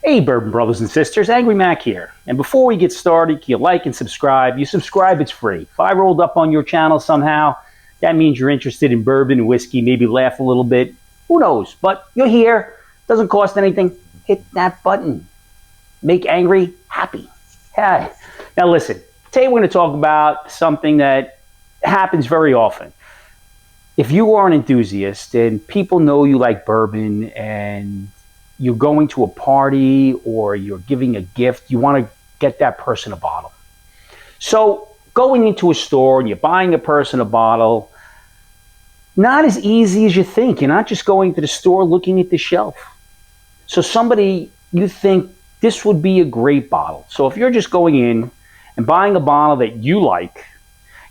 Hey, Bourbon brothers and sisters, Angry Mac here. And before we get started, can you like and subscribe? You subscribe, it's free. If I rolled up on your channel somehow, that means you're interested in bourbon and whiskey, maybe laugh a little bit. Who knows? But you're here. Doesn't cost anything. Hit that button. Make Angry happy. Yeah. Now listen, today we're going to talk about something that happens very often. If you are an enthusiast and people know you like bourbon and you're going to a party or you're giving a gift, you want to get that person a bottle. So going into a store and you're buying a person a bottle, not as easy as you think. You're not just going to the store looking at the shelf. So somebody, you think this would be a great bottle. So if you're just going in and buying a bottle that you like,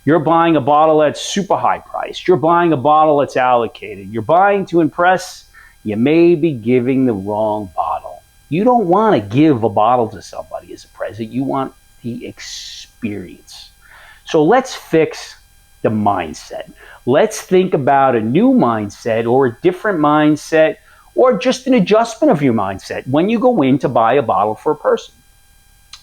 you're buying a bottle that's super high priced, you're buying a bottle that's allocated, you're buying to impress, you may be giving the wrong bottle. You don't want to give a bottle to somebody as a present. You want the experience. So let's fix the mindset. Let's think about a new mindset or a different mindset or just an adjustment of your mindset when you go in to buy a bottle for a person.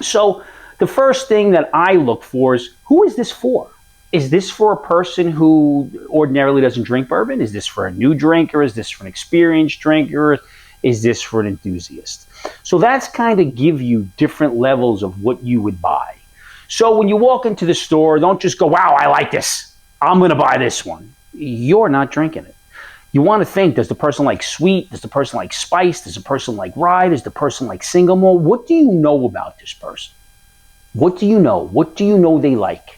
So the first thing that I look for is, who is this for? Is this for a person who ordinarily doesn't drink bourbon? Is this for a new drinker? Is this for an experienced drinker? Is this for an enthusiast? So that's kind of give you different levels of what you would buy. So when you walk into the store, don't just go, wow, I like this. I'm going to buy this one. You're not drinking it. You want to think, does the person like sweet? Does the person like spice? Does the person like rye? Does the person like single malt? What do you know about this person? What do you know? What do you know they like?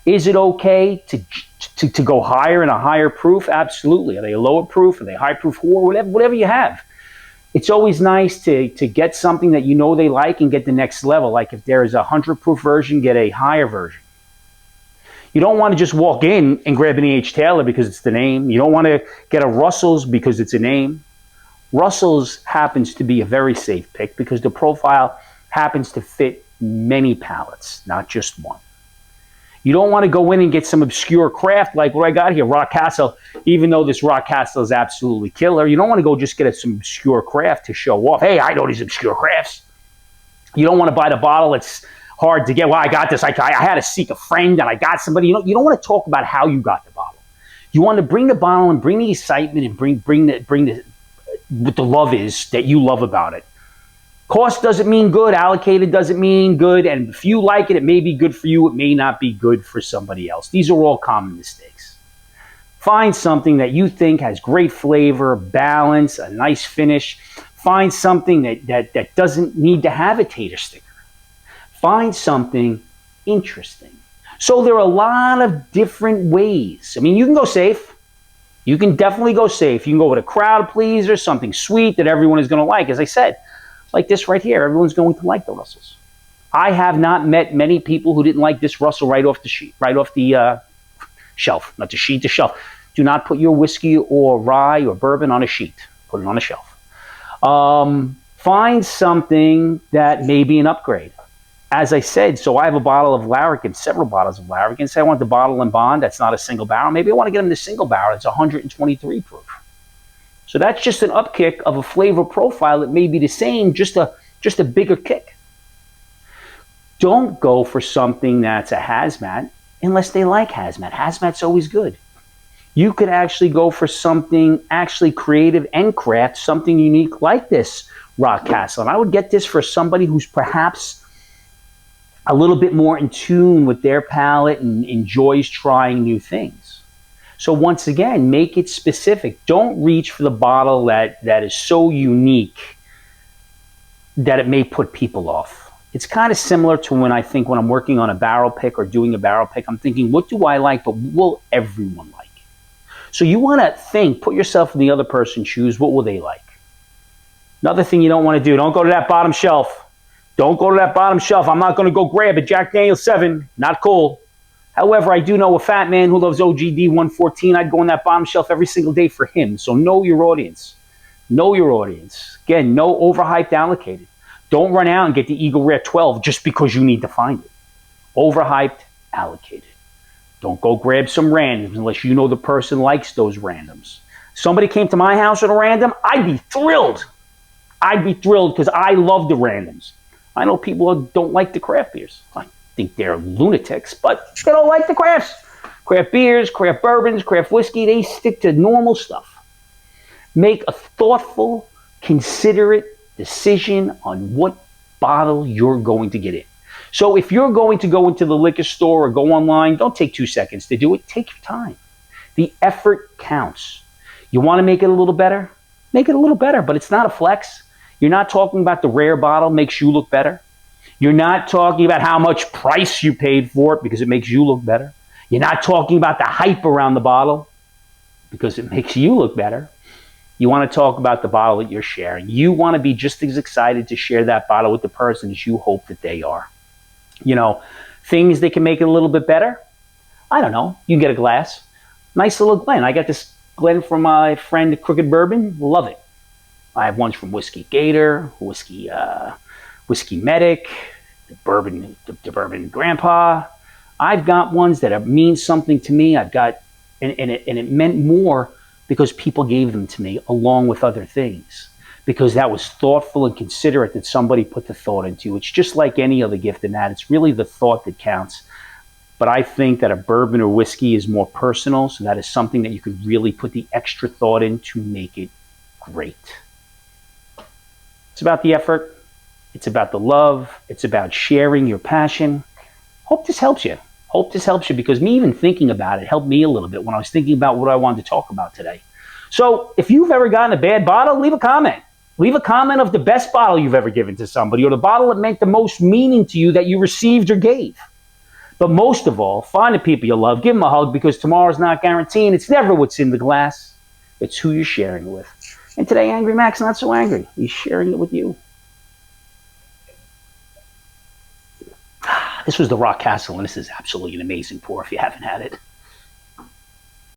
Is it okay to go higher in a higher proof? Absolutely. Are they a lower proof? Are they high proof? Or whatever you have. It's always nice to get something that you know they like and get the next level. Like if there is a 100 proof version, get a higher version. You don't want to just walk in and grab an E.H. Taylor because it's the name. You don't want to get a Russell's because it's a name. Russell's happens to be a very safe pick because the profile happens to fit many palates, not just one. You don't want to go in and get some obscure craft like what I got here, Rock Castle. Even though this Rock Castle is absolutely killer, you don't want to go just get some obscure craft to show off. Hey, I know these obscure crafts. You don't want to buy the bottle that's hard to get. Well, I got this. I had to seek a friend and I got somebody. You don't want to talk about how you got the bottle. You want to bring the bottle and bring the excitement and bring what the love is that you love about it. Cost doesn't mean good. Allocated doesn't mean good. And if you like it, it may be good for you. It may not be good for somebody else. These are all common mistakes. Find something that you think has great flavor, balance, a nice finish. Find something that doesn't need to have a tater sticker. Find something interesting. So there are a lot of different ways. I mean, you can go safe. You can definitely go safe. You can go with a crowd pleaser, something sweet that everyone is going to like. As I said, like this right here, everyone's going to like the Russells. I have not met many people who didn't like this Russell right off the sheet, right off the shelf, not the sheet, the shelf. Do not put your whiskey or rye or bourbon on a sheet. Put it on a shelf. Find something that may be an upgrade. As I said, so I have a bottle of Larrikin, several bottles of Larrikin. Say I want the bottle and bond that's not a single barrel. Maybe I want to get them the single barrel. It's 123 proof. So that's just an upkick of a flavor profile that may be the same, just a bigger kick. Don't go for something that's a hazmat unless they like hazmat. Hazmat's always good. You could actually go for something actually creative and craft, something unique like this Rock Castle. And I would get this for somebody who's perhaps a little bit more in tune with their palate and enjoys trying new things. So once again, make it specific. Don't reach for the bottle that is so unique that it may put people off. It's kind of similar to when I'm working on a barrel pick or doing a barrel pick, I'm thinking, what do I like, but will everyone like? So you want to think, put yourself in the other person's shoes, what will they like? Another thing you don't want to do, don't go to that bottom shelf. Don't go to that bottom shelf. I'm not going to go grab a Jack Daniel's 7. Not cool. However, I do know a fat man who loves OGD 114. I'd go on that bottom shelf every single day for him. So know your audience. Know your audience. Again, no overhyped allocated. Don't run out and get the Eagle Rare 12 just because you need to find it. Overhyped, allocated. Don't go grab some randoms unless you know the person likes those randoms. Somebody came to my house with a random, I'd be thrilled. I'd be thrilled because I love the randoms. I know people who don't like the craft beers. I think they're lunatics, but they don't like the crafts. Craft beers, craft bourbons, craft whiskey, they stick to normal stuff. Make a thoughtful, considerate decision on what bottle you're going to get in. So if you're going to go into the liquor store or go online, don't take 2 seconds to do it. Take your time. The effort counts. You want to make it a little better? Make it a little better, but it's not a flex. You're not talking about the rare bottle makes you look better. You're not talking about how much price you paid for it because it makes you look better. You're not talking about the hype around the bottle because it makes you look better. You want to talk about the bottle that you're sharing. You want to be just as excited to share that bottle with the person as you hope that they are. You know, things that can make it a little bit better. I don't know. You can get a glass. Nice little Glen. I got this Glen from my friend Crooked Bourbon. Love it. I have ones from Whiskey Gator, Whiskey Medic, the Bourbon Grandpa. I've got ones that mean something to me. I've got, and it meant more because people gave them to me along with other things. Because that was thoughtful and considerate that somebody put the thought into. It's just like any other gift in that. It's really the thought that counts. But I think that a bourbon or whiskey is more personal, so that is something that you could really put the extra thought in to make it great. It's about the effort. It's about the love. It's about sharing your passion. Hope this helps you. Hope this helps you because me even thinking about it helped me a little bit when I was thinking about what I wanted to talk about today. So if you've ever gotten a bad bottle, leave a comment. Leave a comment of the best bottle you've ever given to somebody or the bottle that meant the most meaning to you that you received or gave. But most of all, find the people you love, give them a hug because tomorrow's not guaranteed. It's never what's in the glass. It's who you're sharing it with. And today, Angry Mac's not so angry. He's sharing it with you. This was the Rock Castle, and this is absolutely an amazing pour if you haven't had it.